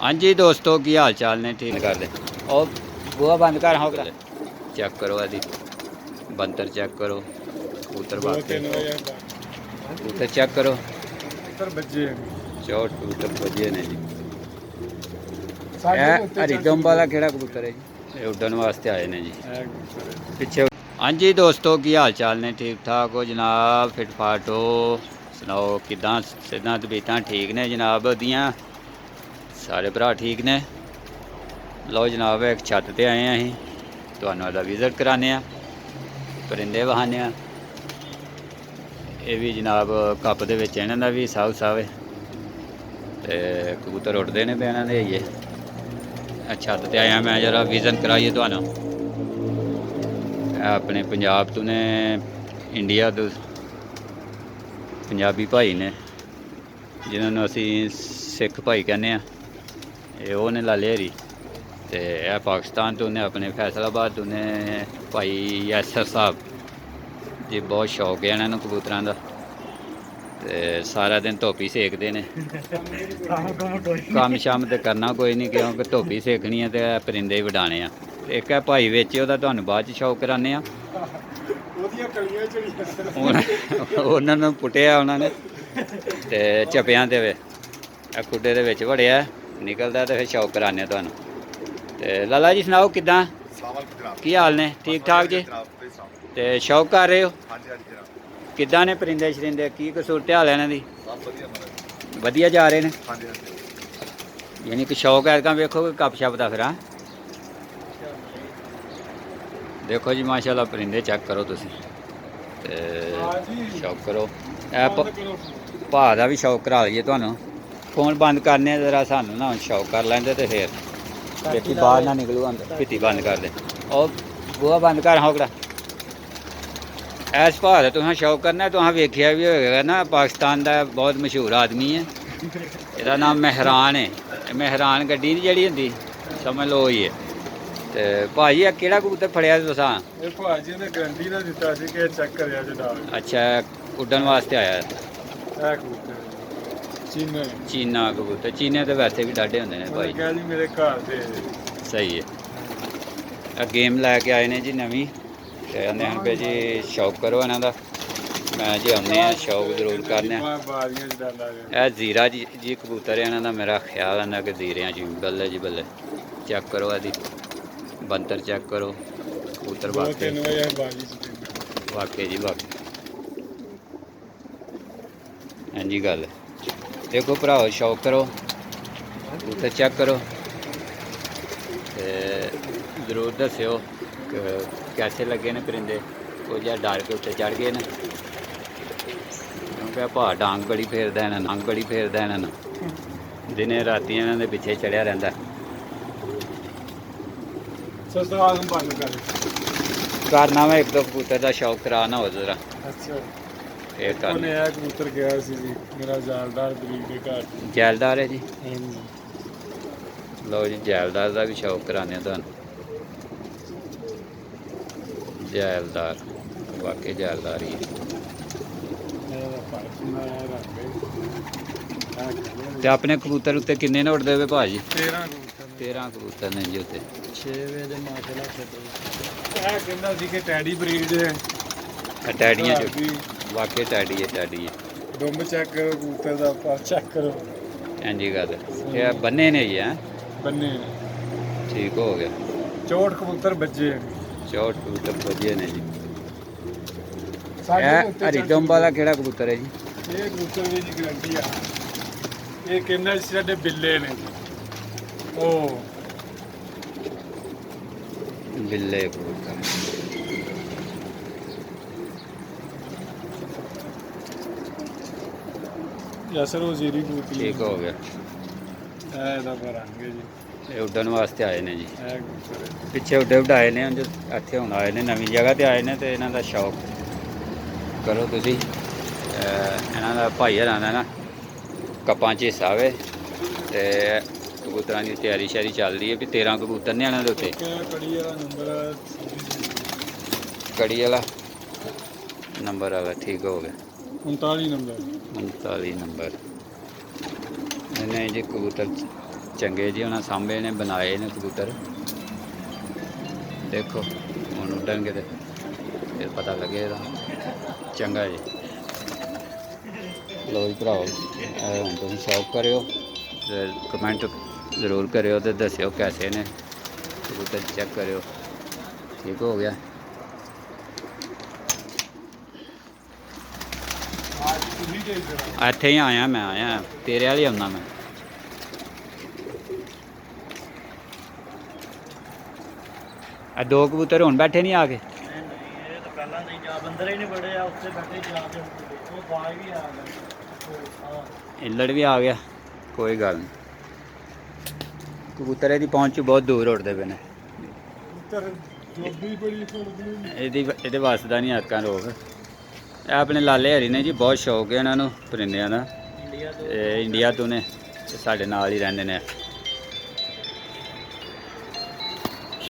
हाँ जी दोस्तों की हाल चाल ने ठीक कर दे और बुआ बंद कर हो चेक करो यदि बंतर चेक करो कबूतर बाकी कबूतर चेक करो चौट कबूतर बजे ने जी हरी दुंब वाला केड़ा कबूतर है जी उड्डन वास्ते आए ने जी पिछे। हाँ जी दोस्तों की हाल चाल ने ठीक ठाक हो जनाब फिट फाट हो सुनाओ किदां सिद्धां तबीयतां ठीक ने जनाब ओदियां सारे भरा ठीक ने। लो जनाब एक छत ते आए हैं अहीं तुहानू दा विजिट कराने परिंदे वहाने ये भी जनाब कप दे विच इन्हां दा भी हिसाब हिसाब है ते कबूतर उड़दे ने पे इन्हां दे आइए छत ते आया मैं जरा विजन कराइए तुहानू अपने पंजाब तो ने इंडिया तो पंजाबी भाई ने जिन्होंने असी सिख भाई कहने ये वो ने लाले हरी ते पाकिस्तान तो उन्हें अपने फैसलाबाद तो ने भाई यासर साहब जी बहुत शौक है इन्होंने कबूतरों का ते सारा दिन धोपी सेकते ने कम शम तो करना कोई नहीं क्योंकि धोपी सेकनी है तो परिंदे ही वडाने एक है भाई बेचे ओहदा तुहानू बाद च शौक कराने उन्होंने पुट्टिया उन्होंने ते चप्पियां ते खुड्डे दे विच वड़िया निकलदा तो फिर शौक कराने तुहानू ते लाला जी सुनाओ किदां की हाल ने ठीक ठाक जी ते शौक कर रहे हो किदां ने परिंदे शरिंदे की सूरत हाल है इन्हां दी वधिया जा रहे हैं यानी कि शौक है वेखो गप शप का फिर देखो जी माशाल्लाह परिंदे चेक करो तुसी ते शौक करो भा का भी शौक करा लीए तुहानू फोन बंद करने जरा सानू ना शौक कर लेंदे तो फिर बेटी बाहर ना निकलू भित्ती बंद कर दे और बुआ बंद कर होगड़ा इस भाव का तुसें शौक करना तुसें वेखिया भी होगा ना पाकिस्तान का बहुत मशहूर आदमी है इसदा नाम मेहरान है मेहरान गड्डी नहीं जी होंगी समझ लो ही है ते भाजी केड़ा कबूतर फड़िया तुसां अच्छा उड्डन वास्ते आया चीना कबूतर चीने तो वैसे भी डाढ़े होंगे ने भाई मेरे घर सही है गेम लैके आए ने जी नवीं ते आंदे हन पे जी शौक करो इन्हां दा मैं जी आने शौक जरूर करने जीरा जी कबूतर है इन्हां दा मेरा ख्याल आंदा कि जीरियां जी बल्ले जी बल्ले चेक करो यदि बंतर चेक करो कबूतर वाकई जी वाकई हाँ जी गल देखो भराओ शौक करो कबूतर चेक करो जरूर दस्यो कैसे लगे ने परिंदे कुछ डर के उत्ते चढ़ गए ने क्योंकि भा डांग बड़ी फेरदा है नंग बड़ी फेरदा है दिने राती इन्हां दे पिछे चढ़िया रहिंदा करना मैं एक दो कबूतर का शौक कराना हो जरा कबूतर गया मेरा जैलदार है जी लो जी जैलदार का भी शौक कराने तुहानू जैलदार वाकई जैलदार ही ते अपने कबूतर उत्ते किन्ने ने उड़दे वे भाजी 13 कबूतर ने जी उत्ते 6 बजे माशाल्लाह टैडी ब्रीड टैडियां वाकई टैडी है दुंब चेक करो कबूतर दा पर चेक करो हां जी गल ये बन्ने ने जी हैं बन्ने ठीक हो गया 64 कबूतर बजे 64 कबूतर बजे ने जी हरी दुंब वाला केड़ा कबूतर है जी ये कबूतर भी जी गारंटी आ ये कहंदा साडे बिल्ले ने जी ओ बिल्ले कबूतर यासर वजीरी कबूतर ठीक हो गया ये उड्डन वास्ते आए ने जी पिछे उड्डे उड्डाए ने इत्थे हुण आए ने नवीं जगह ते आए ने ते इन्हां दा शौक करो तुसी इन्हां दा भाई हरां दा ना कप्पां च हिस्सा वे ते कबूतरां दी तैयारी श्यारी चल रही है भी 13 कबूतर ने इन्हां दे उत्ते कड़ी वाला नंबर वाला ठीक हो गया 39 नंबर इन्हें जी कबूतर ਚੰਗੇ ਜੀ ਉਹਨਾਂ ਸਾਹਮਣੇ ਨੇ ਬਣਾਏ ਨੇ ਕਬੂਤਰ। ਦੇਖੋ ਹੁਣ ਉੱਡਣਗੇ ਤੇ ਫਿਰ ਪਤਾ ਲੱਗੇਗਾ। ਚੰਗਾ ਜੀ, ਲੋ ਜੀ ਭਰਾਓ, ਹੁਣ ਤੁਸੀਂ ਸ਼ੌਕ ਕਰਿਓ ਤੇ ਕਮੈਂਟ ਜ਼ਰੂਰ ਕਰਿਓ ਤੇ ਦੱਸਿਓ ਕੈਸੇ ਨੇ ਕਬੂਤਰ, ਚੈੱਕ ਕਰਿਓ। ਠੀਕ ਹੋ ਗਿਆ। ਇੱਥੇ ਹੀ ਆਇਆ ਮੈਂ, ਆਇਆ ਤੇਰੇ ਵਾਲੀ ਆਉਣਾ ਮੈਂ। ਇਹ ਦੋ ਕਬੂਤਰ ਹੁਣ ਬੈਠੇ ਨਹੀਂ ਆ ਕੇ? ਇਹ ਤਾਂ ਪਹਿਲਾਂ ਨਹੀਂ ਜਾ ਬੰਦਰ ਹੀ ਨਹੀਂ ਬੜੇ ਆ ਉੱਥੇ ਬੈਠੇ ਜਾ ਕੇ ਉਹ ਬਾਜ ਵੀ ਆ ਗਿਆ। ਇੱਲੜ ਵੀ ਆ ਗਿਆ, ਕੋਈ ਗੱਲ ਨਹੀਂ। ਕਬੂਤਰ ਇਹਦੀ ਪਹੁੰਚ 'ਚ ਬਹੁਤ ਦੂਰ ਉੱਡਦੇ ਪਏ ਨੇ। ਇਹਦੇ ਵਾਸਤੇ ਨਹੀਂ ਹੱਕਾਂ ਰੋਕ। ਇਹ ਆਪਣੇ ਲਾਲੇ ਹਰੀ ਨੇ ਜੀ, ਬਹੁਤ ਸ਼ੌਕ ਹੈ ਇਹਨਾਂ ਨੂੰ ਪਰਿੰਦਿਆਂ ਦਾ। ਇੰਡੀਆ ਤੋਂ ਨੇ, ਸਾਡੇ ਨਾਲ ਹੀ ਰਹਿੰਦੇ ਨੇ।